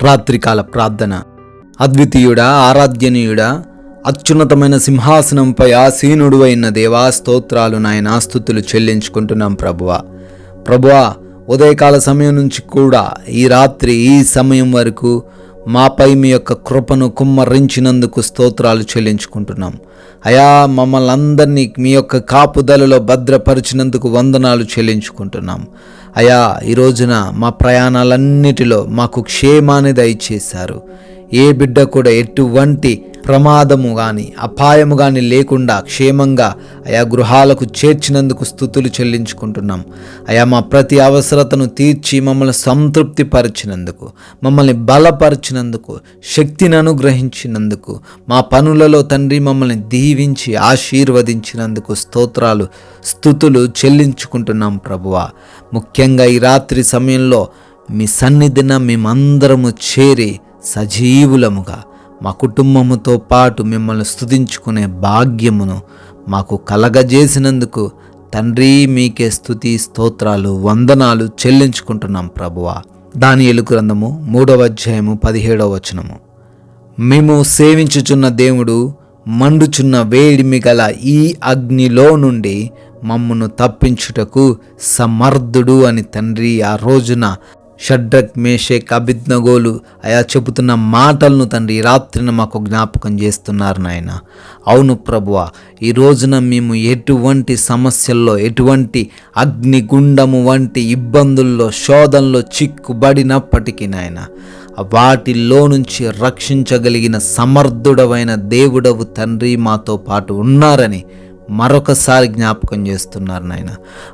రాత్రికాల ప్రార్థన. అద్వితీయుడా, ఆరాధ్యనీయుడా, అత్యున్నతమైన సింహాసనంపై ఆసీనుడు అయిన దేవా, స్తోత్రాలు నాయనా, స్తుతులు చెల్లించుకుంటున్నాం ప్రభువా. ఉదయకాల సమయం నుంచి కూడా ఈ రాత్రి ఈ సమయం వరకు మాపై మీ యొక్క కృపను కుమ్మరించినందుకు స్తోత్రాలు చెల్లించుకుంటున్నాం అయా. మమ్మల్ని అందరినీ మీ యొక్క కాపుదలలో భద్రపరిచినందుకు వందనాలు చెల్లించుకుంటున్నాం అయా. ఈ రోజున మా ప్రయాణాలన్నిటిలో మాకు క్షేమాన్ని దయచేశారు. ఏ బిడ్డ కూడా ఎటువంటి ప్రమాదము కానీ అపాయము కానీ లేకుండా క్షేమంగా అయా గృహాలకు చేర్చినందుకు స్తుతులు చెల్లించుకుంటున్నాం అయా. మా ప్రతి అవసరతను తీర్చి మమ్మల్ని సంతృప్తి పరిచినందుకు, మమ్మల్ని బలపరిచినందుకు, శక్తిని అనుగ్రహించినందుకు, మా పనులలో తండ్రి మమ్మల్ని దీవించి ఆశీర్వదించినందుకు స్తోత్రాలు స్తుతులు చెల్లించుకుంటున్నాం ప్రభువా. ముఖ్యంగా ఈ రాత్రి సమయంలో మీ సన్నిధిన మేమందరము చేరి సజీవులముగా మా కుటుంబముతో పాటు మిమ్మల్ని స్తుతించుకునే భాగ్యమును మాకు కలగజేసినందుకు తండ్రి మీకే స్తుతి స్తోత్రాలు వందనాలు చెల్లించుకుంటున్నాం ప్రభువా. దానియేలు గ్రంథము 3వ అధ్యాయము 17వ వచనము. మేము సేవించుచున్న దేవుడు మండుచున్న వేడిమి గల ఈ అగ్నిలో నుండి మమ్మను తప్పించుటకు సమర్థుడు అని తండ్రి ఆ రోజున షడ్రక్, మేషక్, అబేద్నెగోలు అయా చెబుతున్న మాటలను తండ్రి ఈ రాత్రిన మాకు జ్ఞాపకం చేస్తున్నారు నాయన. అవును ప్రభువా, ఈ రోజున మేము ఎటువంటి సమస్యల్లో, ఎటువంటి అగ్నిగుండము వంటి ఇబ్బందుల్లో, శోధనలో చిక్కుబడినప్పటికీ నాయన వాటిల్లో నుంచి రక్షించగలిగిన సమర్థుడవైన దేవుడవు తండ్రి మాతో పాటు ఉన్నారని మరొకసారి జ్ఞాపకం చేస్తున్నారు నాయన.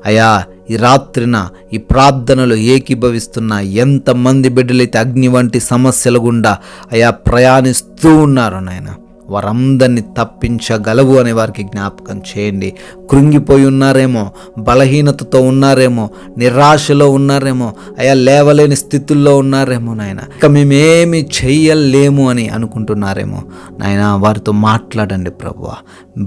అయా ఈ రాత్రిన ఈ ప్రార్థనలో ఏకీభవిస్తున్న ఎంతమంది బిడ్డలైతే అగ్ని వంటి సమస్యల గుండా అయా ప్రయాణిస్తూ ఉన్నారు నాయన, వారందరినీ తప్పించగలవు అనే వారికి జ్ఞాపకం చేయండి. కృంగిపోయి ఉన్నారేమో, బలహీనతతో ఉన్నారేమో, నిరాశలో ఉన్నారేమో, అయా లేవలేని స్థితుల్లో ఉన్నారేమో నాయన, ఇక మేమేమి చెయ్యలేము అని అనుకుంటున్నారేమో నాయన, వారితో మాట్లాడండి ప్రభువా.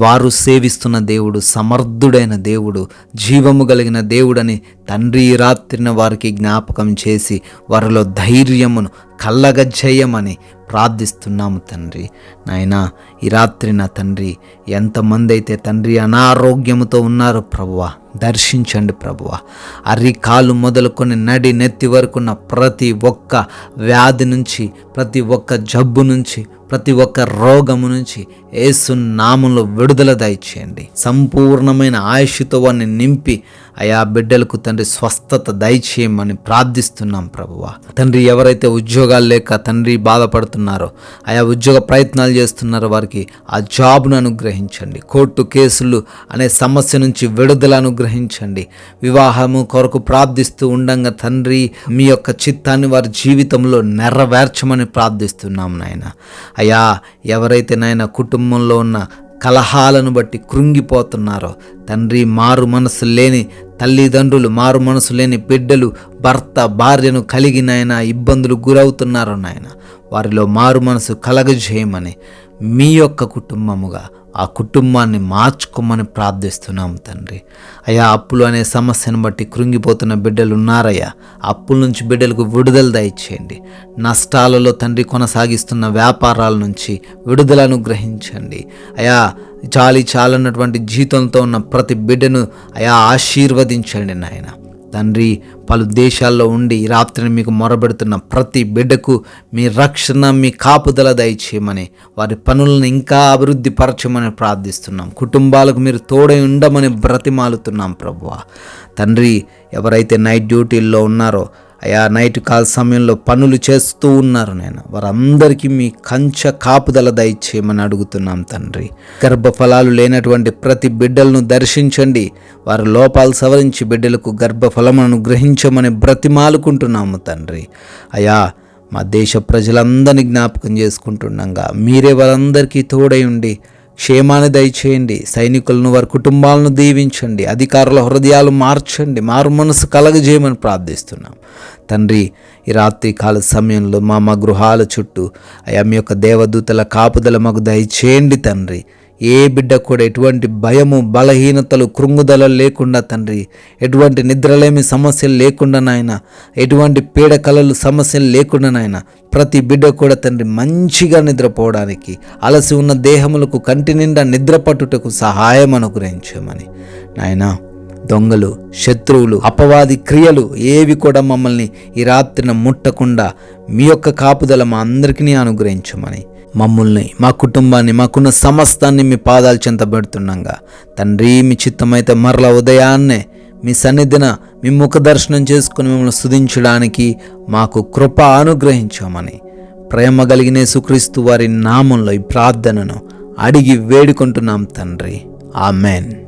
వారు సేవిస్తున్న దేవుడు సమర్థుడైన దేవుడు, జీవము కలిగిన దేవుడని తండ్రి ఈ రాత్రిన వారికి జ్ఞాపకం చేసి వారిలో ధైర్యమును కల్లగజేయమని ప్రార్థిస్తున్నాము తండ్రి. నాయనా ఈ రాత్రిన తండ్రి ఎంతమంది అయితే తండ్రి అనారోగ్యముతో ఉన్నారో ప్రభువా దర్శించండి ప్రభువా. అరికాలు మొదలుకొని నడి నెత్తి వరకున్న ప్రతి ఒక్క వ్యాధి నుంచి, ప్రతి ఒక్క జబ్బు నుంచి, ప్రతి ఒక్క రోగము నుంచి యేసు నామములో విడుదల దయచేయండి. సంపూర్ణమైన ఆయుష్తో వారిని నింపి అయా బిడ్డలకు తండ్రి స్వస్థత దయచేయమని ప్రార్థిస్తున్నాం ప్రభువా. తండ్రి ఎవరైతే ఉద్యోగాలు లేక తండ్రి బాధపడుతున్నారో, ఆయా ఉద్యోగ ప్రయత్నాలు చేస్తున్నారో వారికి ఆ జాబ్ను అనుగ్రహించండి. కోర్టు కేసులు అనే సమస్య నుంచి విడుదల అనుగ్రహించండి. వివాహము కొరకు ప్రార్థిస్తూ ఉండంగా తండ్రి మీ యొక్క చిత్తాన్ని వారి జీవితంలో నెరవేర్చమని ప్రార్థిస్తున్నాం నాయన. అయ్యా ఎవరైతే నాయన కుటుంబంలో ఉన్న కలహాలను బట్టి కృంగిపోతున్నారో తండ్రి, మారు మనసు లేని తల్లిదండ్రులు, మారు మనసు లేని బిడ్డలు, భర్త భార్యను కలిగి నాయన ఇబ్బందులు గురవుతున్నారో నాయన, వారిలో మారు మనసు కలగజేయమని మీ యొక్క కుటుంబముగా ఆ కుటుంబాన్ని మార్చుకోమని ప్రార్థిస్తున్నాము తండ్రి. అయ్యా అప్పులు అనే సమస్యను బట్టి కృంగిపోతున్న బిడ్డలు ఉన్నారయ్యా, అప్పుల నుంచి బిడ్డలకు విడుదల దయచేయండి. నష్టాలలో తండ్రి కొనసాగిస్తున్న వ్యాపారాల నుంచి విడుదల అనుగ్రహించండి. అయా చాలన్నటువంటి జీతంతో ఉన్న ప్రతి బిడ్డను అయా ఆశీర్వదించండి నాయన. తండ్రి పలు దేశాల్లో ఉండి ఈ రాత్రిని మీకు మొరబెడుతున్న ప్రతి బిడ్డకు మీ రక్షణ, మీ కాపుదల దయచేయమని, వారి పనులను ఇంకా అభివృద్ధి పరచమని ప్రార్థిస్తున్నాం. కుటుంబాలకు మీరు తోడై ఉండమని బ్రతిమాలుతున్నాం ప్రభువా. తండ్రి ఎవరైతే నైట్ డ్యూటీల్లో ఉన్నారో, అయా నైట్ కాల్ సమయంలో పనులు చేస్తూ ఉన్నారు నేను, వారందరికీ మీ కంచె కాపుదల దయచేయమని అడుగుతున్నాం తండ్రి. గర్భఫలాలు లేనటువంటి ప్రతి బిడ్డలను దర్శించండి. వారి లోపాలు సవరించి బిడ్డలకు గర్భఫలమును అనుగ్రహించమని బ్రతిమాలుకుంటున్నాము తండ్రి. అయా మా దేశ ప్రజలందరినీ జ్ఞాపకం చేసుకుంటుండగా మీరే వారందరికీ తోడై ఉండి క్షేమాన్ని దయచేయండి. సైనికులను, వారి కుటుంబాలను దీవించండి. అధికారుల హృదయాలు మార్చండి, మారు మనసు కలగజేయమని ప్రార్థిస్తున్నాం తండ్రి. ఈ రాత్రి కాల సమయంలో మా గృహాల చుట్టూ అయా మీ యొక్క దేవదూతల కాపుదల మాకు దయచేయండి తండ్రి. ఏ బిడ్డ కూడా ఎటువంటి భయము, బలహీనతలు, కృంగుదలలు లేకుండా తండ్రి, ఎటువంటి నిద్రలేమి సమస్యలు లేకుండా నాయన, ఎటువంటి పీడకలలు సమస్యలు లేకుండా నాయన, ప్రతి బిడ్డ కూడా తండ్రి మంచిగా నిద్రపోవడానికి, అలసి ఉన్న దేహములకు కంటి నిండా నిద్ర పట్టుటకు సహాయం అనుగ్రహించమని నాయనా, దొంగలు, శత్రువులు, అపవాది క్రియలు ఏవి కూడా మమ్మల్ని ఈ రాత్రిన ముట్టకుండా మీ యొక్క కాపుదల మా అందరికీ అనుగ్రహించమని, మమ్మల్ని, మా కుటుంబాన్ని, మాకున్న సమస్తాన్ని మీ పాదాలు చెంత పెడుతున్నాగా తండ్రి, మీ చిత్తమైతే మరల ఉదయాన్నే మీ సన్నిధిన మీ ముఖ దర్శనం చేసుకుని మిమ్మల్ని స్తుతించడానికి మాకు కృప అనుగ్రహించమని ప్రేమ కలిగిన యేసుక్రీస్తు వారి నామంలో ఈ ప్రార్థనను అడిగి వేడుకుంటున్నాం తండ్రి. ఆమెన్.